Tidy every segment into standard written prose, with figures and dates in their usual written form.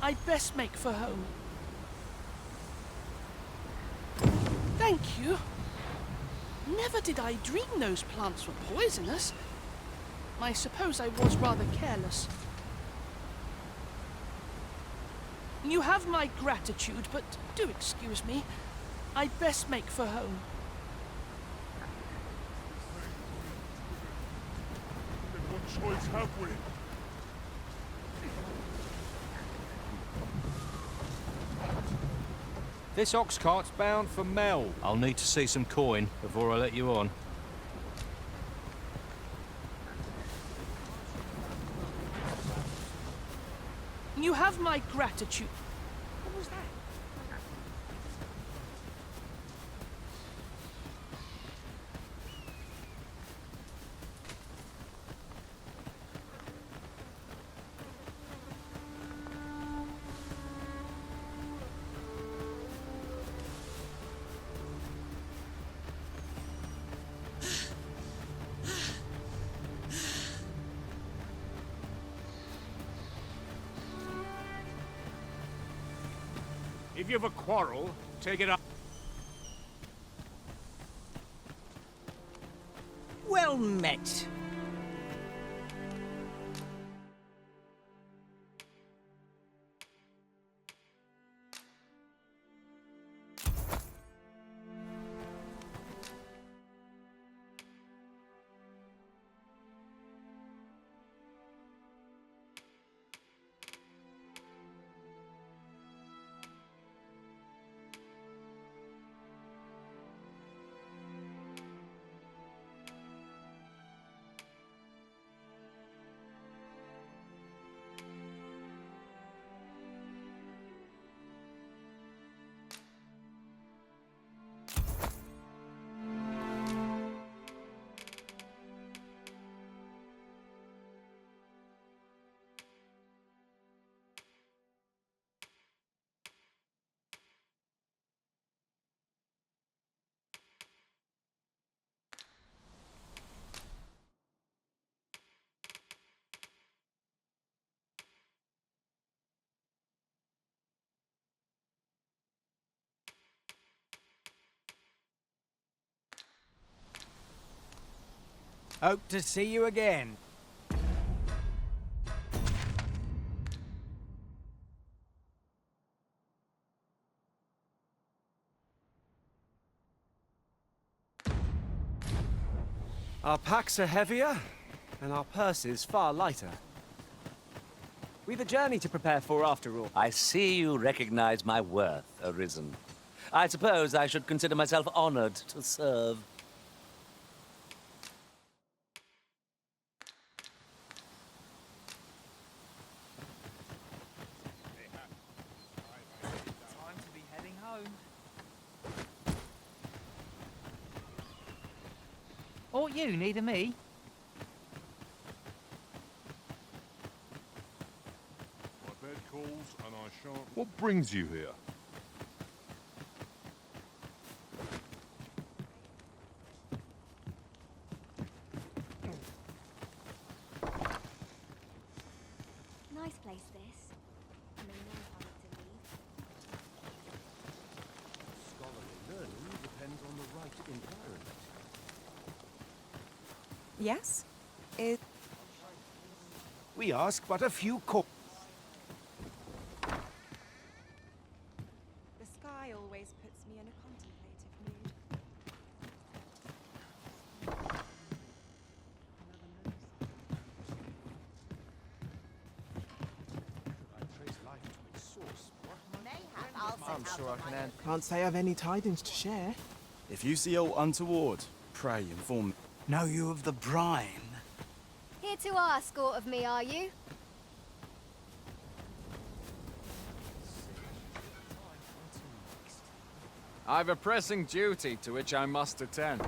I'd best make for home. Thank you. Never did I dream those plants were poisonous. I suppose I was rather careless. You have my gratitude, but do excuse me. I'd best make for home. Then what choice have we? This ox cart's bound for Melve. I'll need to see some coin before I let you on. You have my gratitude. What was that? If you have a quarrel, take it up. Well met. Hope to see you again. Our packs are heavier, and our purses far lighter. We've a journey to prepare for after all. I see you recognize my worth, Arisen. I suppose I should consider myself honored to serve. Time to be heading home. Aught you need of me? My bed calls and I shan't... What brings you here? Nice place, this. I may know how to leave. Scholarly learning depends on the right environment. Yes? We ask but a few The sky always puts me in a contemplative mood. I'm sure I can answer. Can't say I've any tidings to share. If you see aught untoward, pray inform me. Know you of the brine? Here to ask aught of me, are you? I've a pressing duty to which I must attend.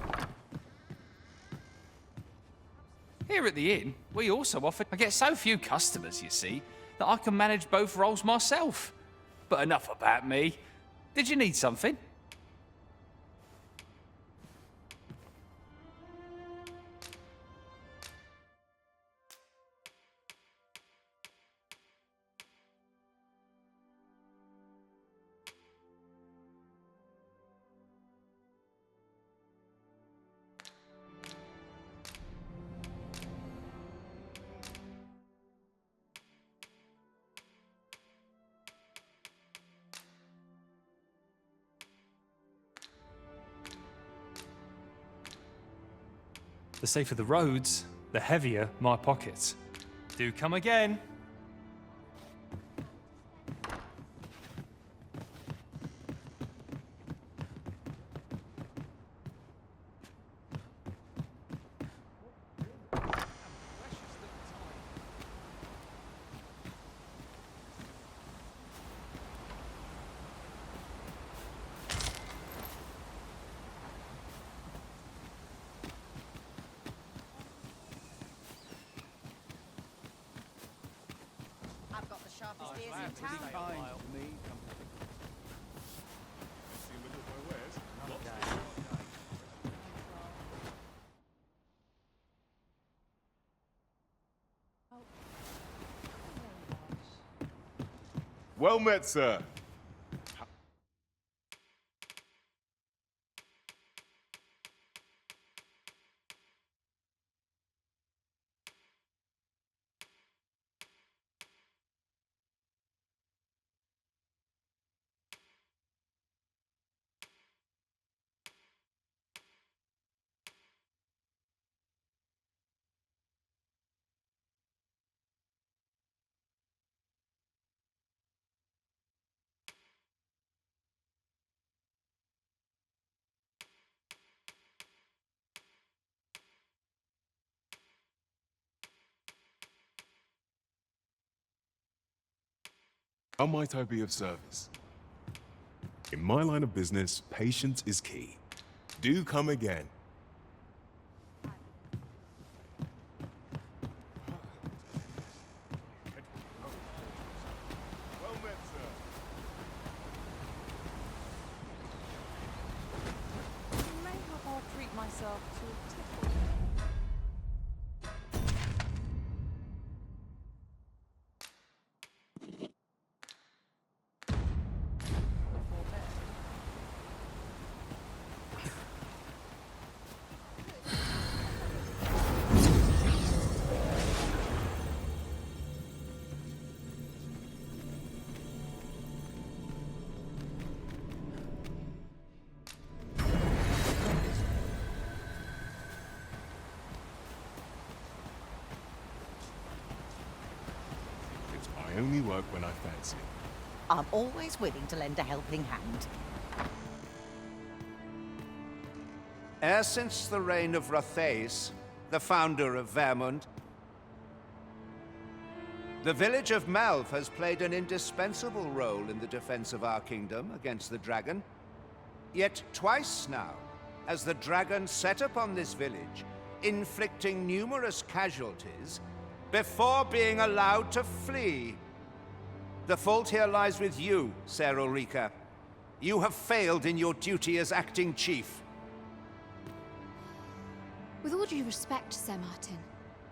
Here at the inn, we also offer... I get so few customers, you see, that I can manage both roles myself. But enough about me. Did you need something? The safer the roads, the heavier my pockets. Do come again. I've got the sharpest ears in town. Well met, sir. How might I be of service? In my line of business, patience is key. Do come again. Well met, sir. Mayhap I'll treat myself to a tickle. I only work when I fancy it. I'm always willing to lend a helping hand. E'er since the reign of Rothaeus, the founder of Vermund, the village of Melve has played an indispensable role in the defense of our kingdom against the dragon. Yet twice now has the dragon set upon this village, inflicting numerous casualties before being allowed to flee. The fault here lies with you, Ser Ulrika. You have failed in your duty as acting chief. With all due respect, Sir Martin,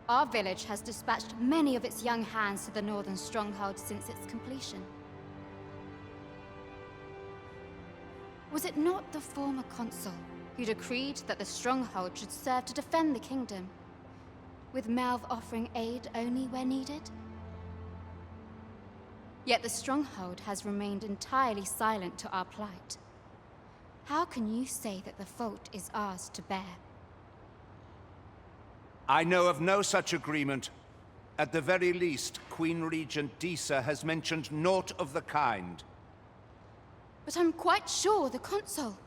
our village has dispatched many of its young hands to the northern stronghold since its completion. Was it not the former consul who decreed that the stronghold should serve to defend the kingdom, with Melve offering aid only where needed? Yet the stronghold has remained entirely silent to our plight. How can you say that the fault is ours to bear? I know of no such agreement. At the very least, Queen Regent Disa has mentioned naught of the kind. But I'm quite sure the consul...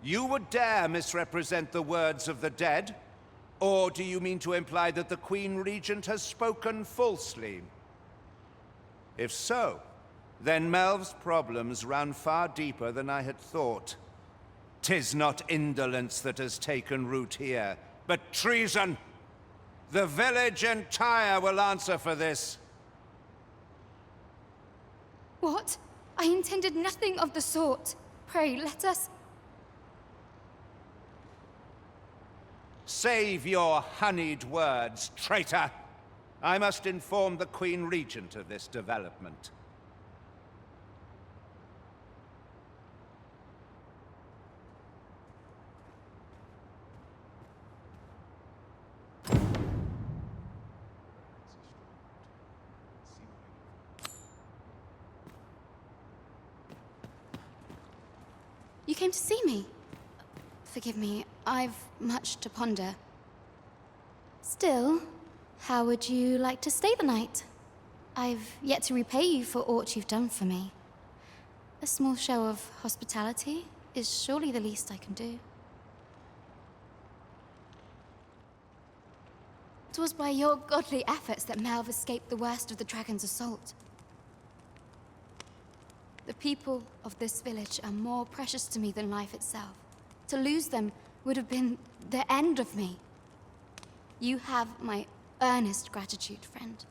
You would dare misrepresent the words of the dead? Or do you mean to imply that the Queen Regent has spoken falsely? If so, then Melve's problems run far deeper than I had thought. 'Tis not indolence that has taken root here, but treason. The village entire will answer for this. What? I intended nothing of the sort. Pray, let us... Save your honeyed words, traitor! I must inform the Queen Regent of this development. You came to see me? Forgive me, I've much to ponder. Still, how would you like to stay the night? I've yet to repay you for aught you've done for me. A small show of hospitality is surely the least I can do. 'Twas by your godly efforts that Melve escaped the worst of the dragon's assault. The people of this village are more precious to me than life itself. To lose them would have been the end of me. You have my earnest gratitude, friend.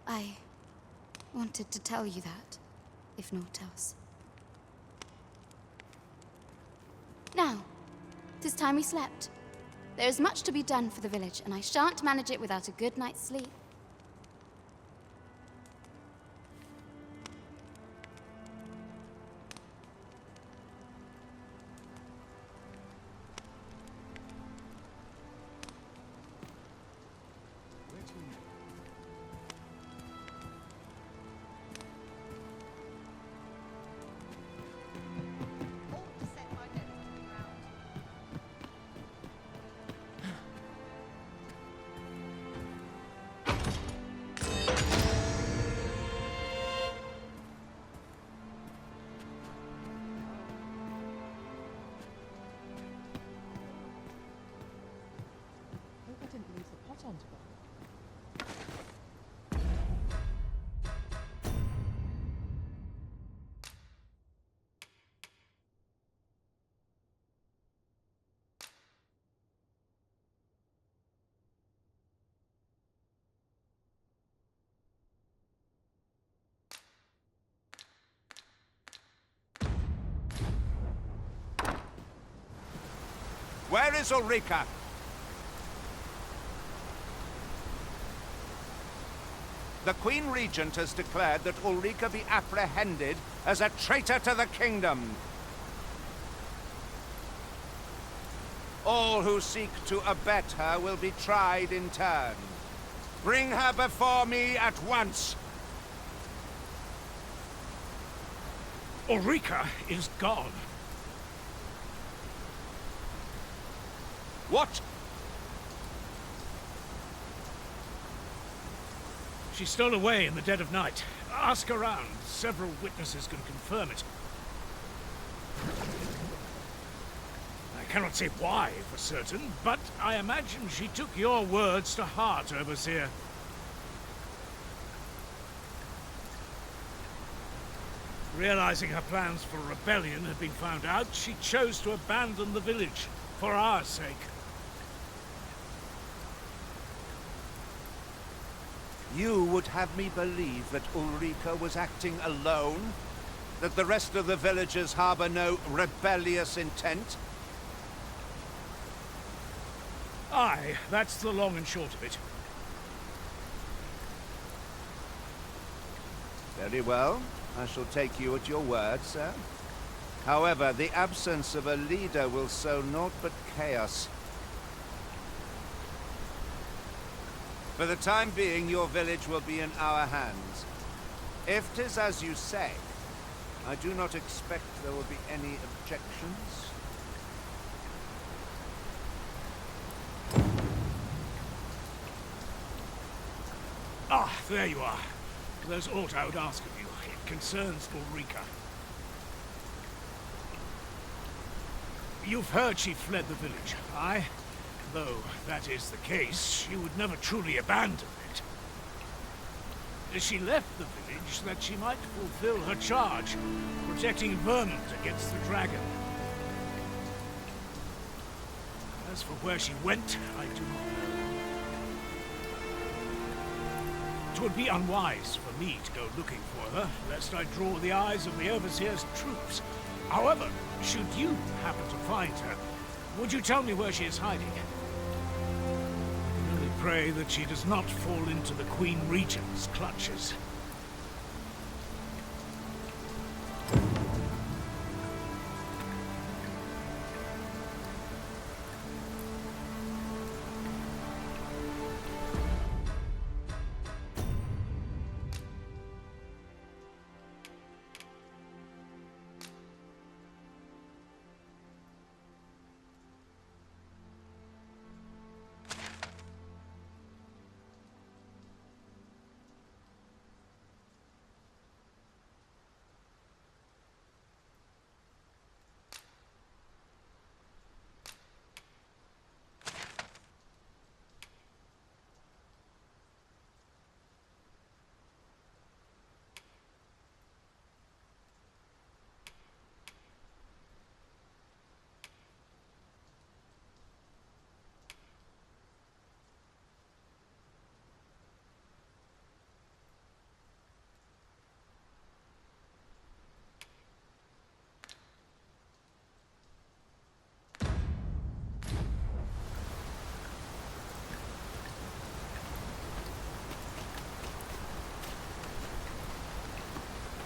I wanted to tell you that, if naught else. Now, 'tis time we slept. There is much to be done for the village, and I shan't manage it without a good night's sleep. Where is Ulrika? The Queen Regent has declared that Ulrika be apprehended as a traitor to the kingdom. All who seek to abet her will be tried in turn. Bring her before me at once. Ulrika is gone. What? She stole away in the dead of night. Ask around. Several witnesses can confirm it. I cannot say why for certain, but I imagine she took your words to heart, Overseer. Realizing her plans for rebellion had been found out, she chose to abandon the village for our sake. You would have me believe that Ulrika was acting alone? That the rest of the villagers harbor no rebellious intent? Aye, that's the long and short of it. Very well. I shall take you at your word, sir. However, the absence of a leader will sow naught but chaos. For the time being, your village will be in our hands. If 'tis as you say, I do not expect there will be any objections. Ah, there you are. There's aught I would ask of you. It concerns Ulrika. You've heard she fled the village, aye? Though that is the case, she would never truly abandon it. She left the village that she might fulfill her charge, protecting Vermont against the dragon. As for where she went, I do not know. 'Twould be unwise for me to go looking for her, lest I draw the eyes of the Overseer's troops. However, should you happen to find her, would you tell me where she is hiding? I only pray that she does not fall into the Queen Regent's clutches.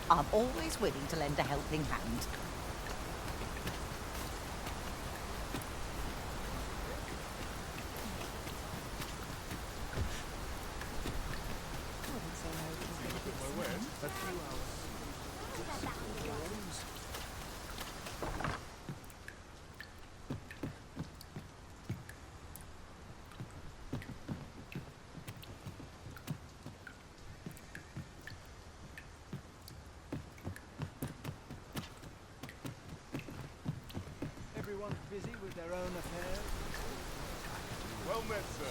I'm always willing to lend a helping hand. Everyone's busy with their own affairs. Well met, sir.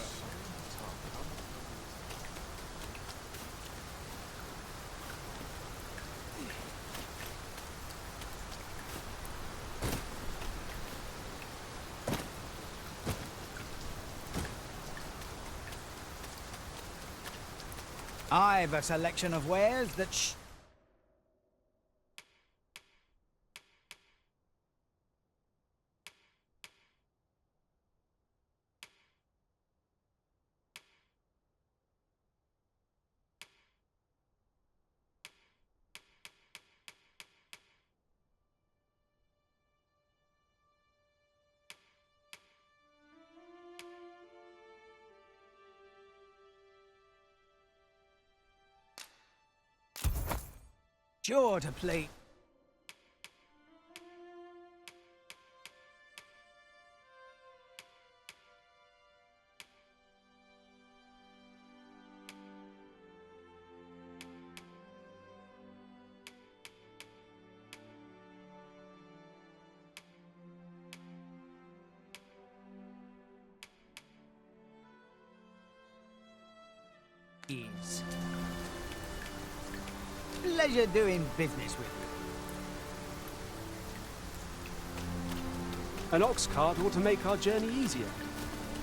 I've a selection of wares that sure to please. Is. Pleasure doing business with you. An ox cart ought to make our journey easier.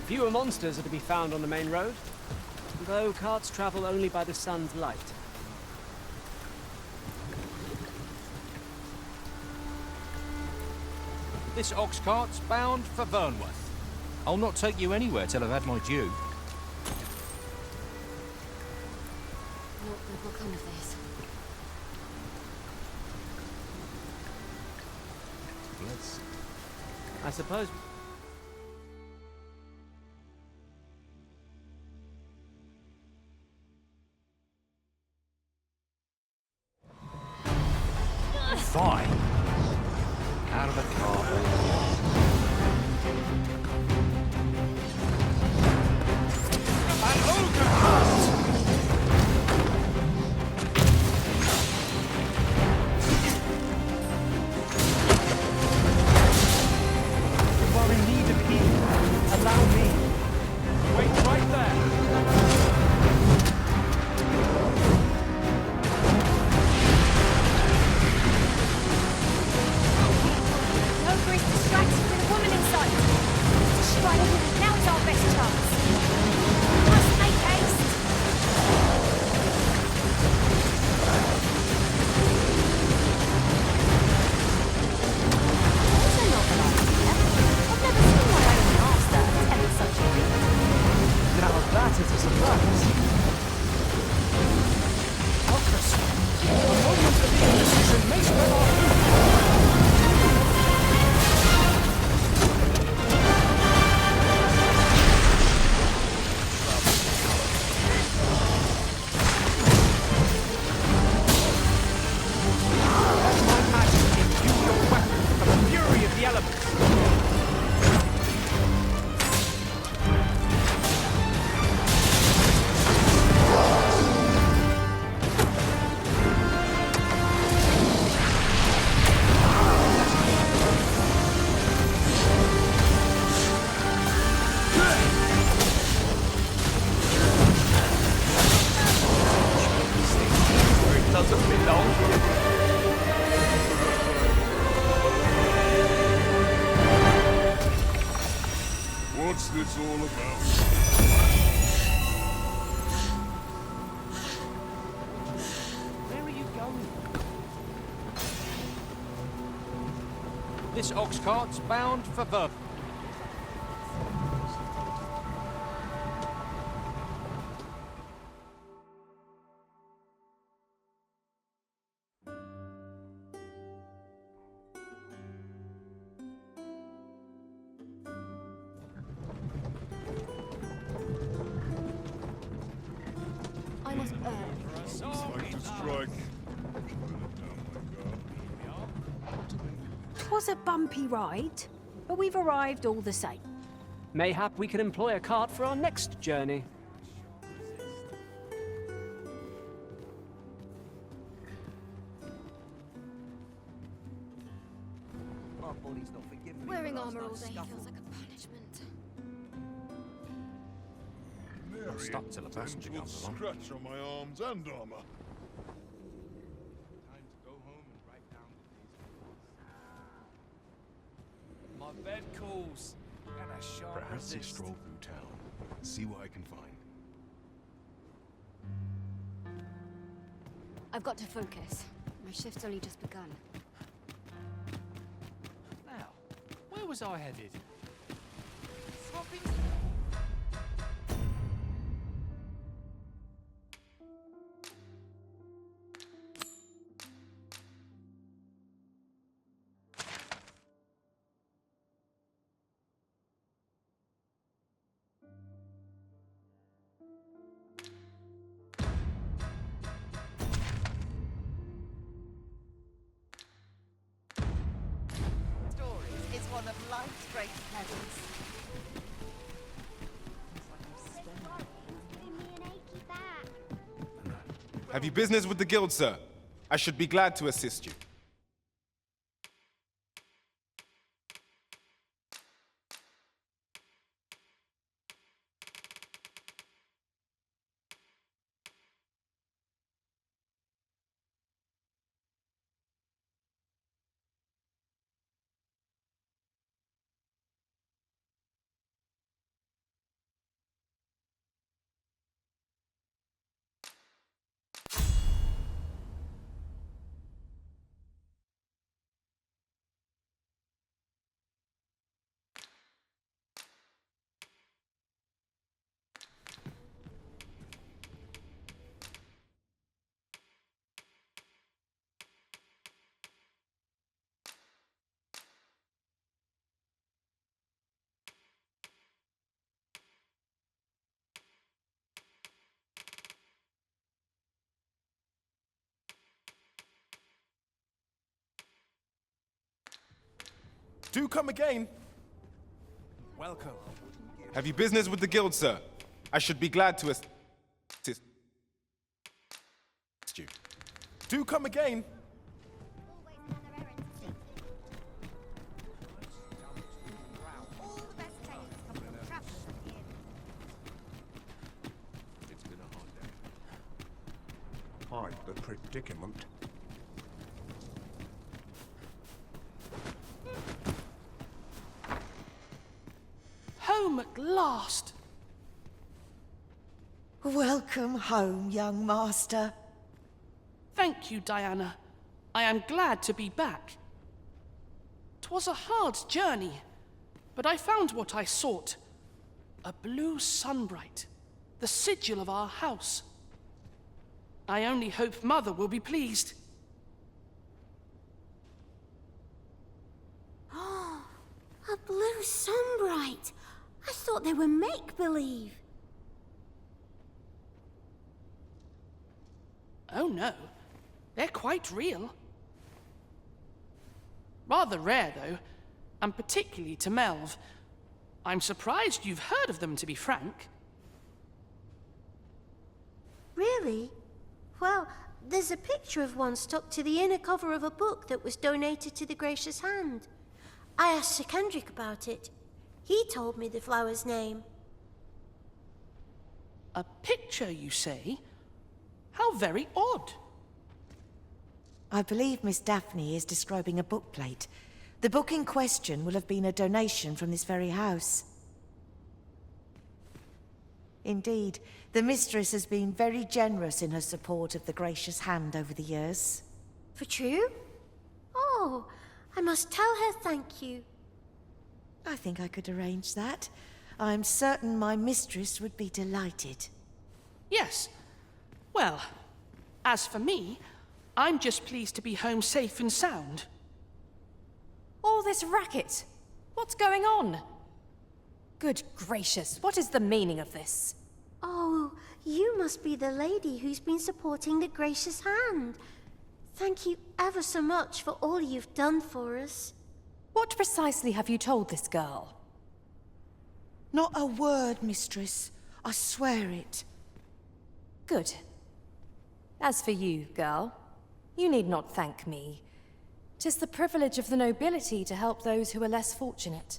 Fewer monsters are to be found on the main road, though carts travel only by the sun's light. This ox cart's bound for Vernworth. I'll not take you anywhere till I've had my due. What will come of this? Let's... I suppose... Fine. Out of the car. An ogre hunt! You are in need of healing. Allow me. Wait right there. Ogre is distracted with a woman in sight. Mr. Strike, now is our best chance. Must make haste. Also not an idea. I've never seen my own master attempt such a feat. Now that is a surprise. Ocracy. A moment of indecision may spell our doom. Let my majesty imbue your weapon from the fury of the elements. Where it doesn't belong. What's this all about? Where are you going? This ox cart's bound for Vernworth. strike. 'Twas a bumpy ride, but we've arrived all the same. Mayhap we could employ a cart for our next journey. Wearing armor all day feels like a punishment. I'm stuck till a passenger comes along. Scratch on my arms and armor. My bed calls. And a sharp Perhaps a resist. stroll through town. See what I can find. I've got to focus. My shift's only just begun. Now, where was I headed? Stories is one of life's great pleasures. Have you business with the guild, sir? I should be glad to assist you. Do come again. Welcome. Have you business with the guild, sir? I should be glad to assist you. Do come again. All the best tales come from travelers at the inn. It's been a hard day. Quite the predicament. Home at last! Welcome home, young master. Thank you, Diana. I am glad to be back. 'Twas a hard journey, but I found what I sought. A blue Sunbright, the sigil of our house. I only hope Mother will be pleased. Oh, a blue Sunbright. I thought they were make-believe. Oh no, they're quite real. Rather rare, though, and particularly to Melve. I'm surprised you've heard of them, to be frank. Really? Well, there's a picture of one stuck to the inner cover of a book that was donated to the Gracious Hand. I asked Sir Kendrick about it. He told me the flower's name. A picture, you say? How very odd. I believe Miss Daphne is describing a bookplate. The book in question will have been a donation from this very house. Indeed, the mistress has been very generous in her support of the Gracious Hand over the years. For true? Oh, I must tell her thank you. I think I could arrange that. I'm certain my mistress would be delighted. Yes. Well, as for me, I'm just pleased to be home safe and sound. All this racket? What's going on? Good gracious, what is the meaning of this? Oh, You must be the lady who's been supporting the Gracious Hand. Thank you ever so much for all you've done for us. What precisely have you told this girl? Not a word, mistress. I swear it. Good. As for you, girl, you need not thank me. 'Tis the privilege of the nobility to help those who are less fortunate.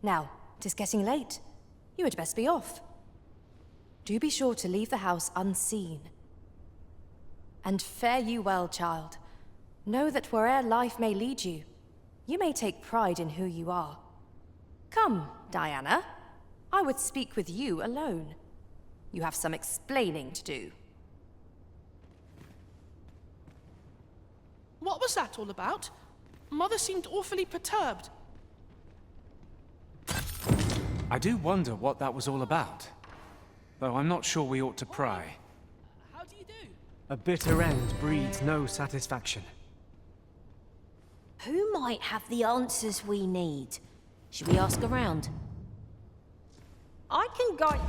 Now, 'tis getting late. You had best be off. Do be sure to leave the house unseen. And fare you well, child. Know that where'er life may lead you, you may take pride in who you are. Come, Diana. I would speak with you alone. You have some explaining to do. What was that all about? Mother seemed awfully perturbed. I do wonder what that was all about. Though I'm not sure we ought to pry. How do you do? A bitter end breeds no satisfaction. Who might have the answers we need? Should we ask around? I can guide...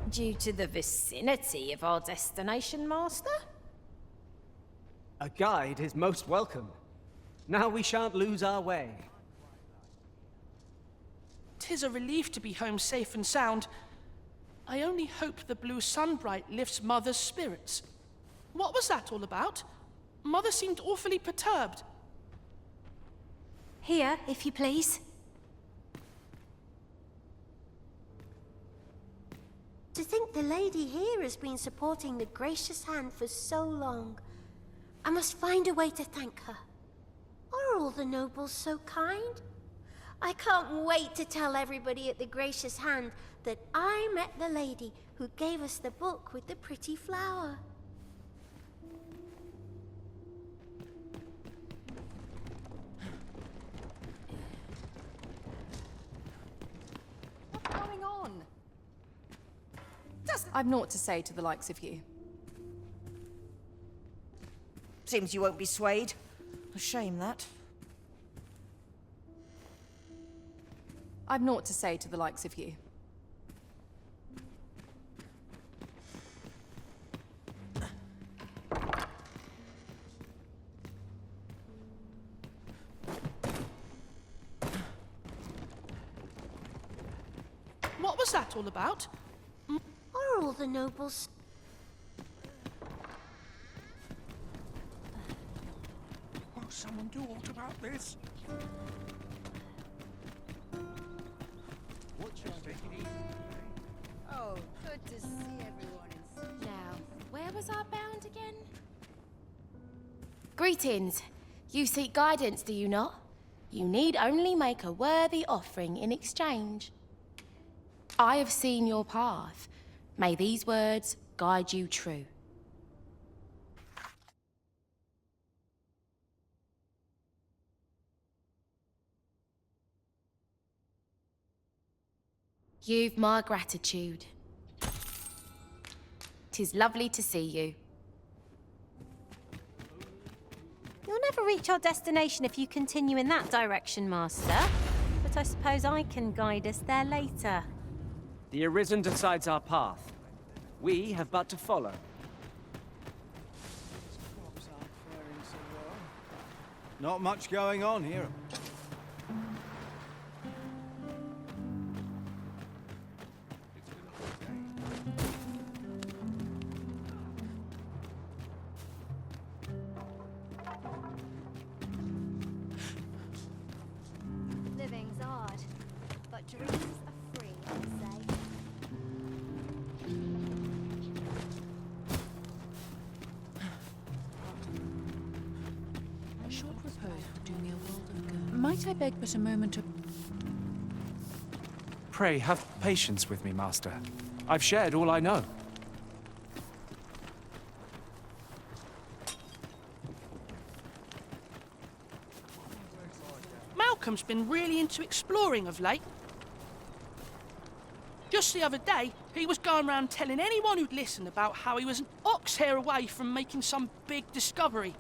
Due to the vicinity of our destination, Master? A guide is most welcome. Now we shan't lose our way. 'Tis a relief to be home safe and sound. I only hope the blue Sunbright lifts Mother's spirits. What was that all about? Mother seemed awfully perturbed. Here, if you please. To think the lady here has been supporting the Gracious Hand for so long. I must find a way to thank her. Are all the nobles so kind? I can't wait to tell everybody at the Gracious Hand that I met the lady who gave us the book with the pretty flower. What's going on? I've naught to say to the likes of you. Seems you won't be swayed. A shame, that. I've naught to say to the likes of you. What was that all about? Are all the nobles... Won't someone do aught about this? Oh, good to see everyone. Now, where was our bound again? Greetings. You seek guidance, do you not? You need only make a worthy offering in exchange. I have seen your path. May these words guide you true. You've my gratitude. 'Tis lovely to see you. You'll never reach our destination if you continue in that direction, Master. But I suppose I can guide us there later. The Arisen decides our path. We have but to follow. Not much going on here. Living's hard, but dreams are free, I say. A short repose would do me a world of good. Might I beg but a moment of... Pray, have patience with me, Master. I've shared all I know. Malcolm's been really into exploring of late. Just Just the other day, he was going around telling anyone who'd listen about how he was an ox hair away from making some big discovery.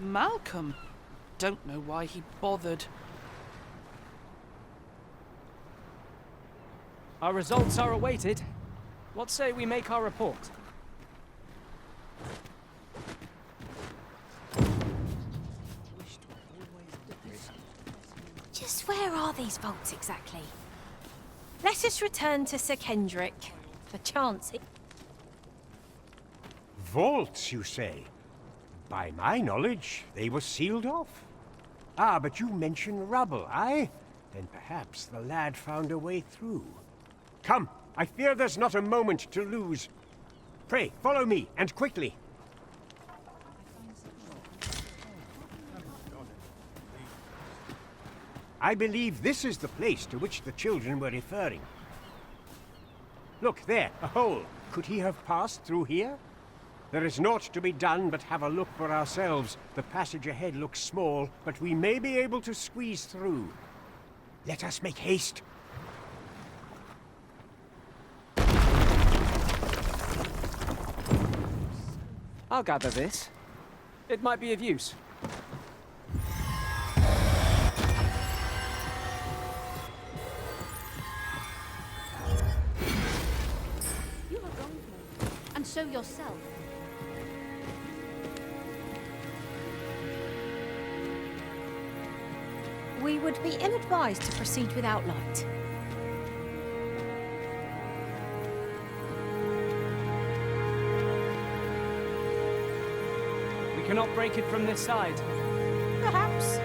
Malcolm? Don't know why he bothered. Our results are awaited. What say we make our report? Just where are these vaults exactly? Let us return to Sir Kendrick. Perchance it... Vaults, you say? By my knowledge, they were sealed off. Ah, but you mention rubble, aye? Then perhaps the lad found a way through. Come, I fear there's not a moment to lose. Pray, follow me, and quickly. I believe this is the place to which the children were referring. Look, there, a hole. Could he have passed through here? There is naught to be done but have a look for ourselves. The passage ahead looks small, but we may be able to squeeze through. Let us make haste. I'll gather this. It might be of use. You are wrong, Melve, and so yourself. We would be ill-advised to proceed without light. We cannot break it from this side. Perhaps.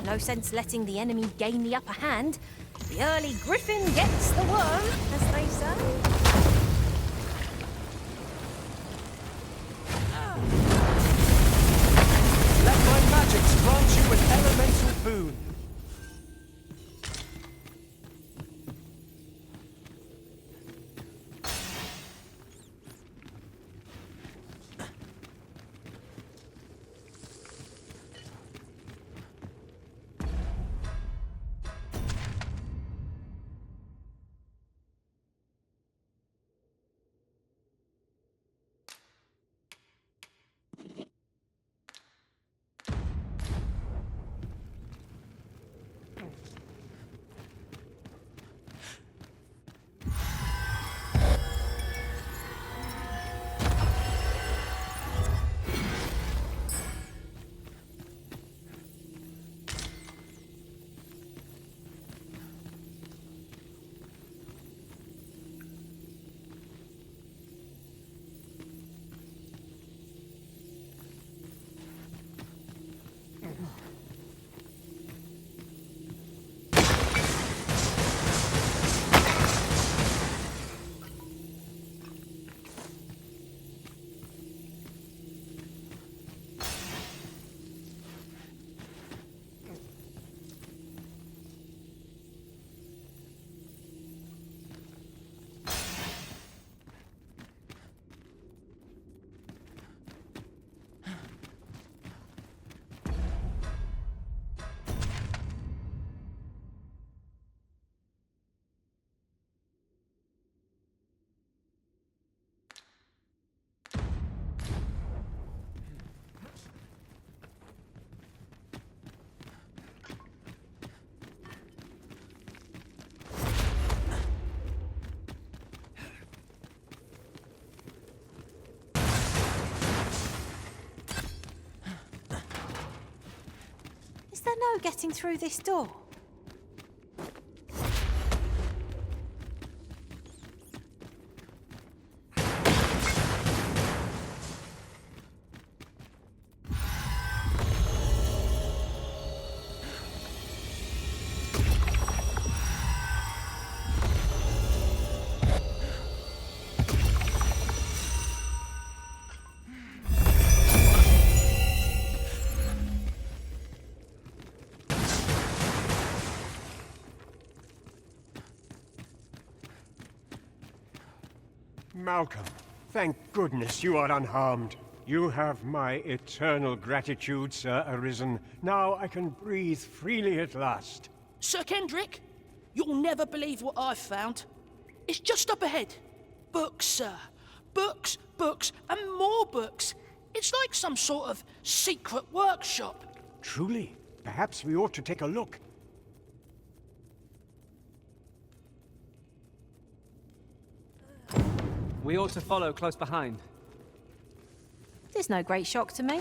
No sense letting the enemy gain the upper hand. The early griffin gets the worm, as they say. Let my magics grant you an elemental boon. there no getting through this door? Malcolm, thank goodness you are unharmed. You have my eternal gratitude, Sir Arisen. Now I can breathe freely at last. Sir Kendrick, you'll never believe what I've found. It's just up ahead. Books, sir. Books, books, and more books. It's like some sort of secret workshop. Truly? Perhaps we ought to take a look. We ought to follow close behind. There's no great shock to me.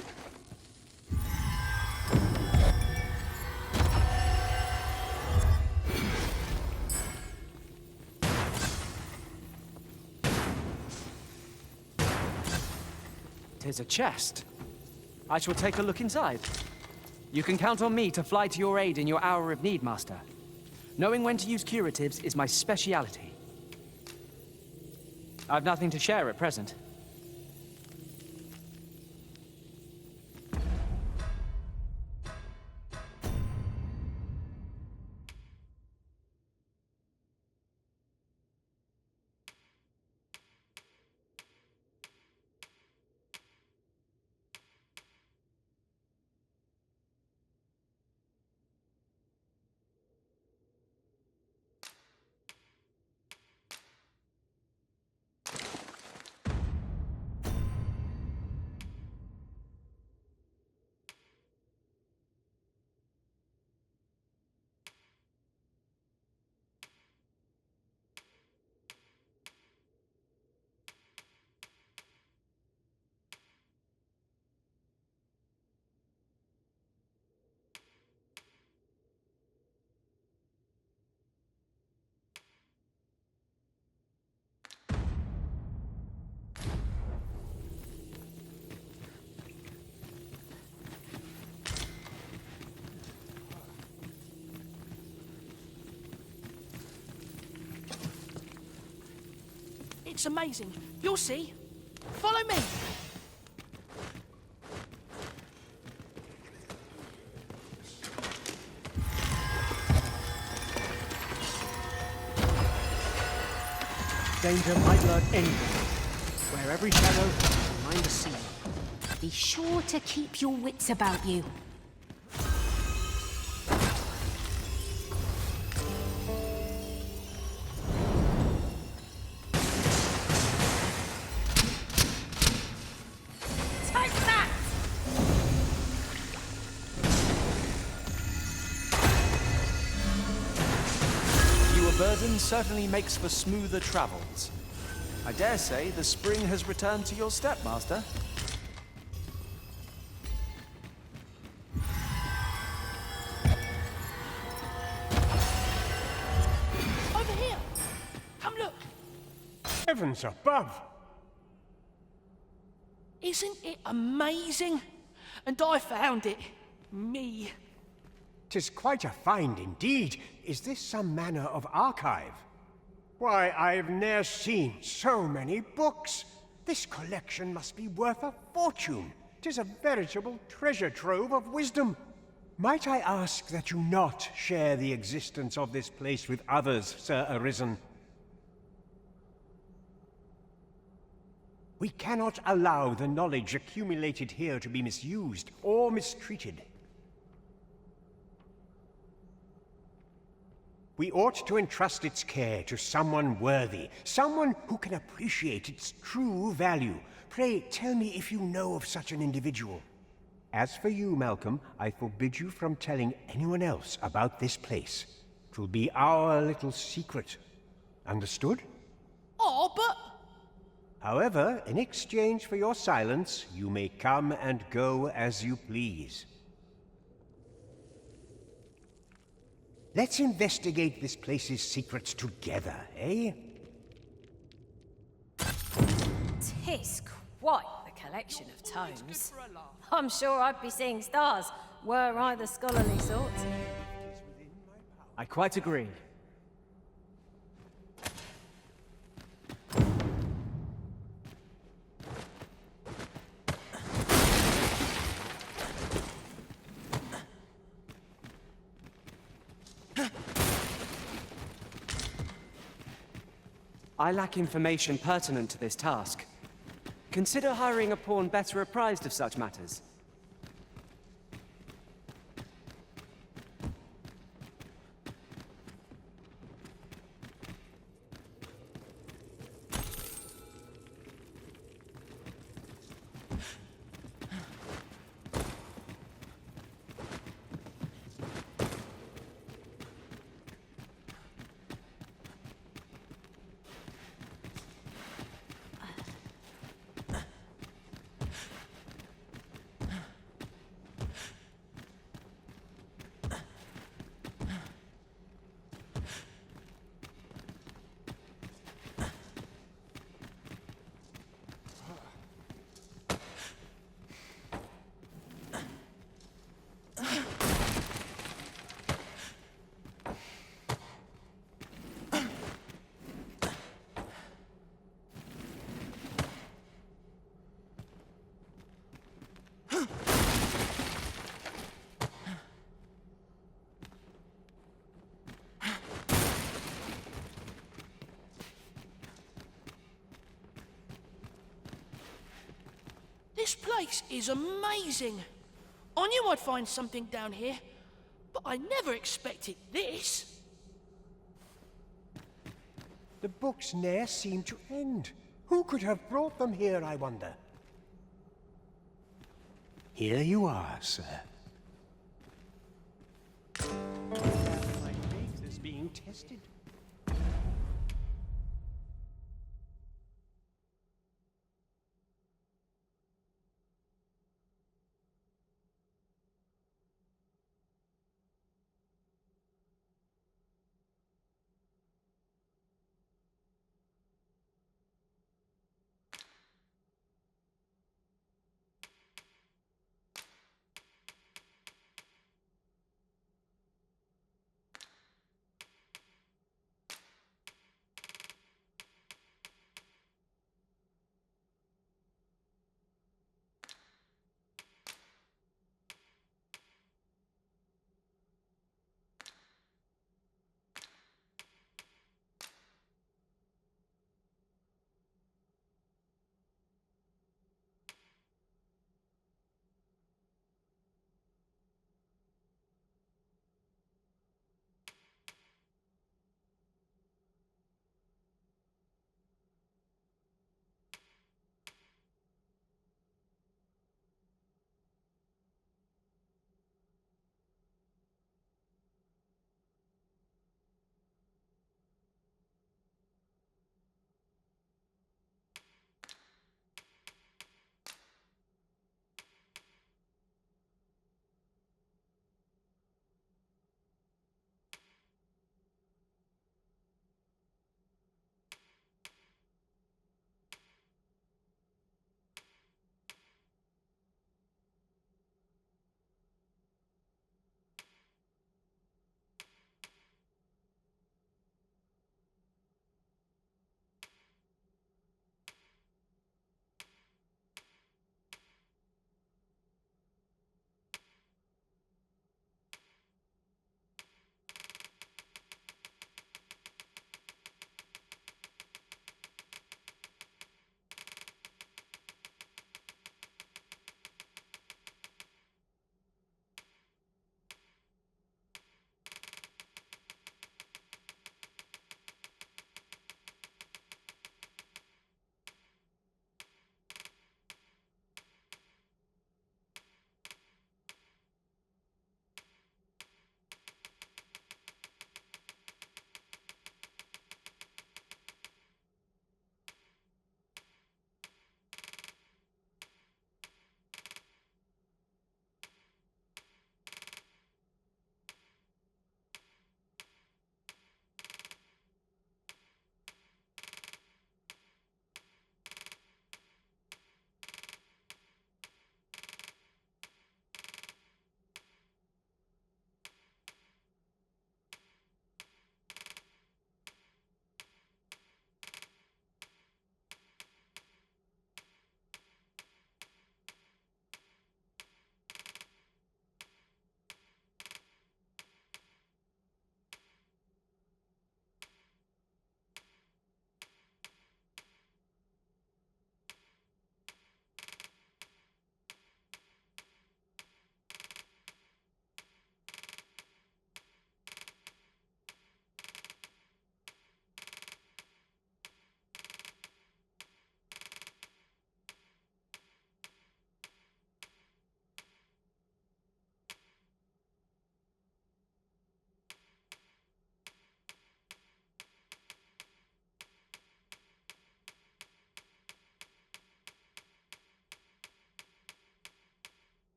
Tis a chest. I shall take a look inside. You can count on me to fly to your aid in your hour of need, Master. Knowing when to use curatives is my speciality. I've nothing to share at present. It's amazing. You'll see. Follow me. Danger might lurk anywhere, where every shadow is mind the sea. Be sure to keep your wits about you. Burden certainly makes for smoother travels. I dare say the spring has returned to your step, Master. Over here. Come look. Heavens above! Isn't it amazing? And I found it. Me. 'Tis quite a find indeed. Is this some manner of archive? Why, I've ne'er seen so many books. This collection must be worth a fortune. 'Tis a veritable treasure trove of wisdom. Might I ask that you not share the existence of this place with others, Sir Arisen? We cannot allow the knowledge accumulated here to be misused or mistreated. We ought to entrust its care to someone worthy, someone who can appreciate its true value. Pray, tell me if you know of such an individual. As for you, Malcolm, I forbid you from telling anyone else about this place. 'Twill be our little secret. Understood? Oh, but... However, in exchange for your silence, you may come and go as you please. Let's investigate this place's secrets together, eh? Tis quite the collection of tomes. I'm sure I'd be seeing stars, were I the scholarly sort. I quite agree. I lack information pertinent to this task. Consider hiring a pawn better apprised of such matters. This place is amazing. I knew I'd find something down here, but I never expected this. The books ne'er seem to end. Who could have brought them here, I wonder? Here you are, sir. My faith is being tested.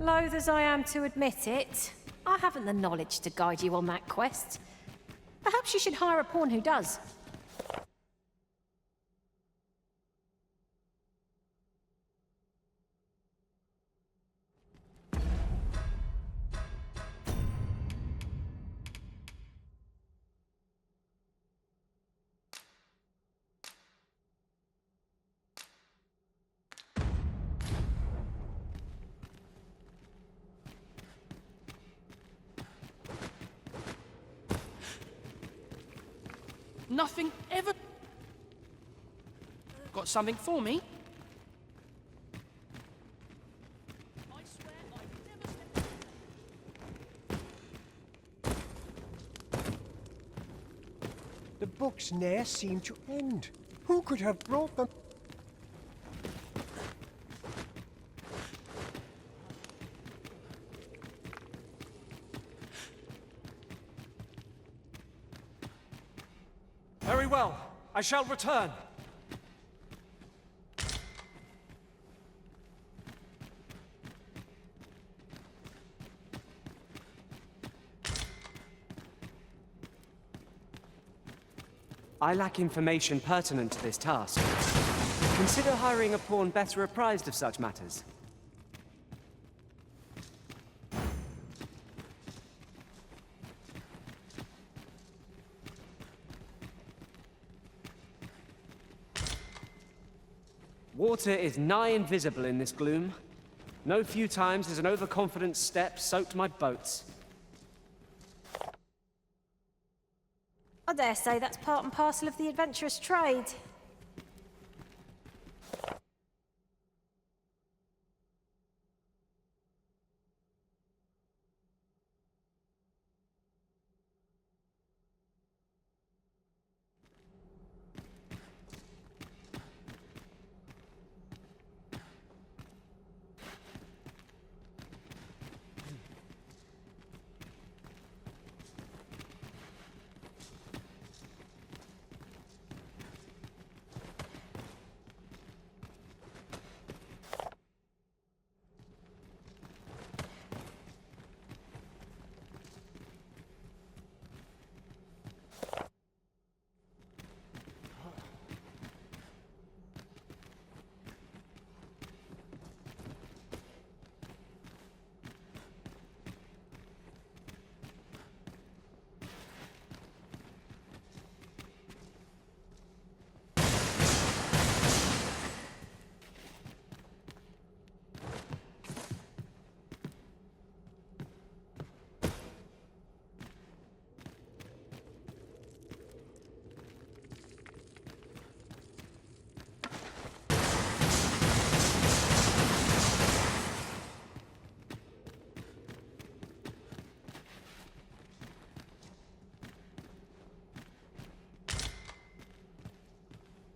Loath as I am to admit it, I haven't the knowledge to guide you on that quest. Perhaps you should hire a pawn who does. Nothing ever... Got something for me? The books ne'er seem to end. Who could have brought them? Very well. I shall return. I lack information pertinent to this task. Consider hiring a pawn better apprised of such matters. Water is nigh invisible in this gloom. No few times has an overconfident step soaked my boats. I dare say that's part and parcel of the adventurous trade.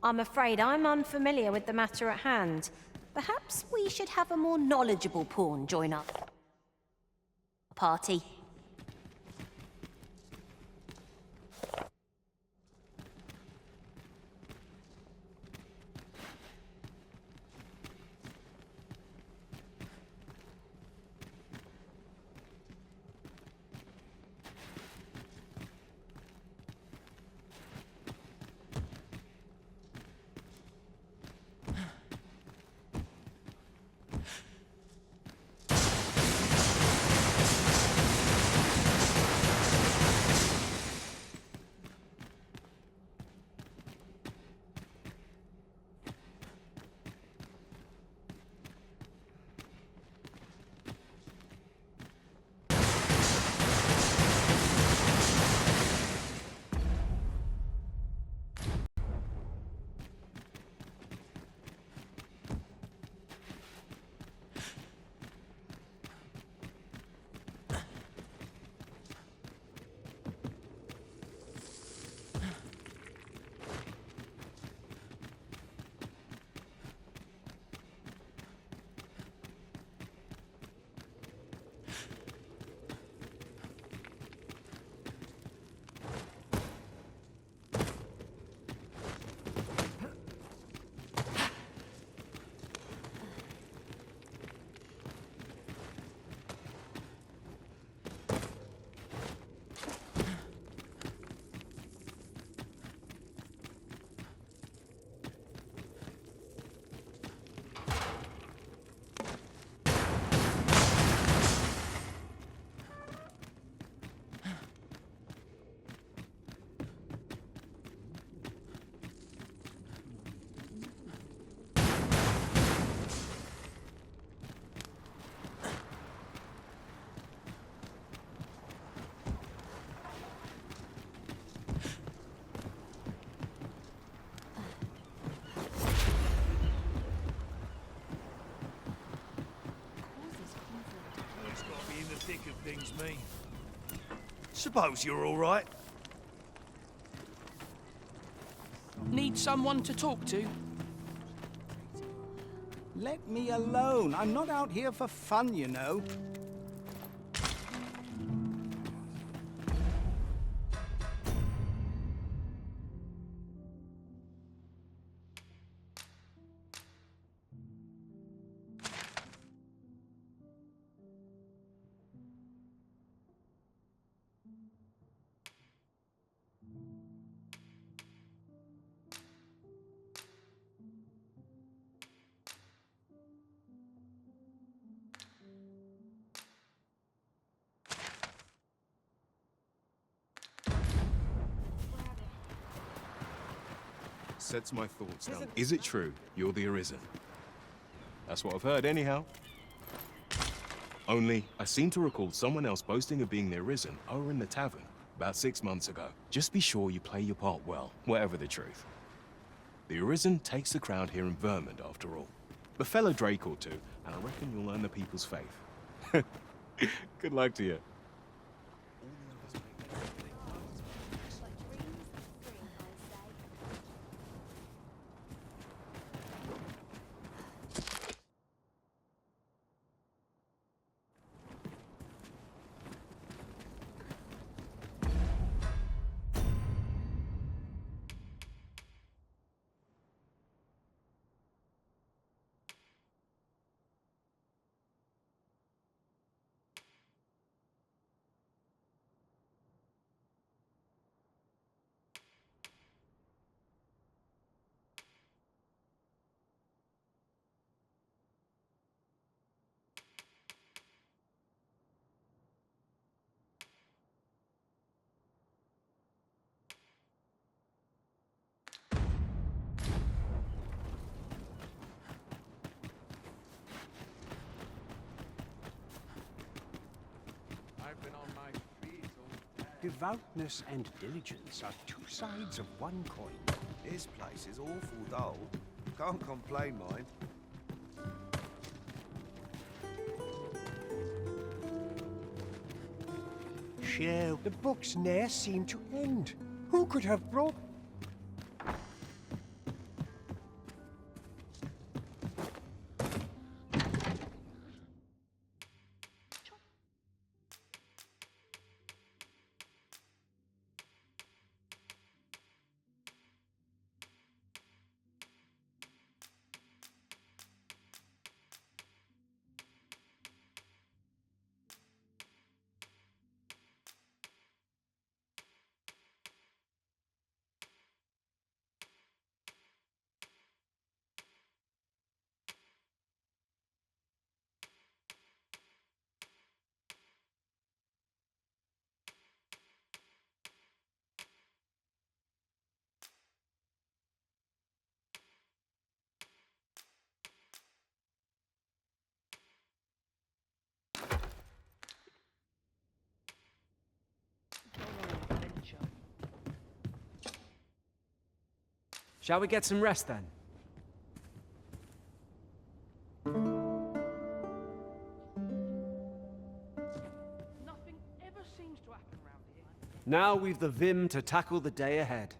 I'm afraid I'm unfamiliar with the matter at hand. Perhaps we should have a more knowledgeable pawn join our party. me. Suppose you're all right. Need someone to talk to? Let me alone. I'm not out here for fun, you know. Sets my thoughts down. Is it true you're the Arisen? That's what I've heard, anyhow. Only, I seem to recall someone else boasting of being the Arisen over in the tavern about 6 months ago. Just be sure you play your part well, whatever the truth. The Arisen takes the crowd here in Vermont, after all. The fellow Drake or two, and I reckon you'll earn the people's faith. Good luck to you. Devoutness and diligence are two sides of one coin. This place is awful dull. Can't complain, mind. Share. The books ne'er seem to end. Who could have brought... Shall we get some rest then? Nothing ever seems to happen around here. Now we've the vim to tackle the day ahead.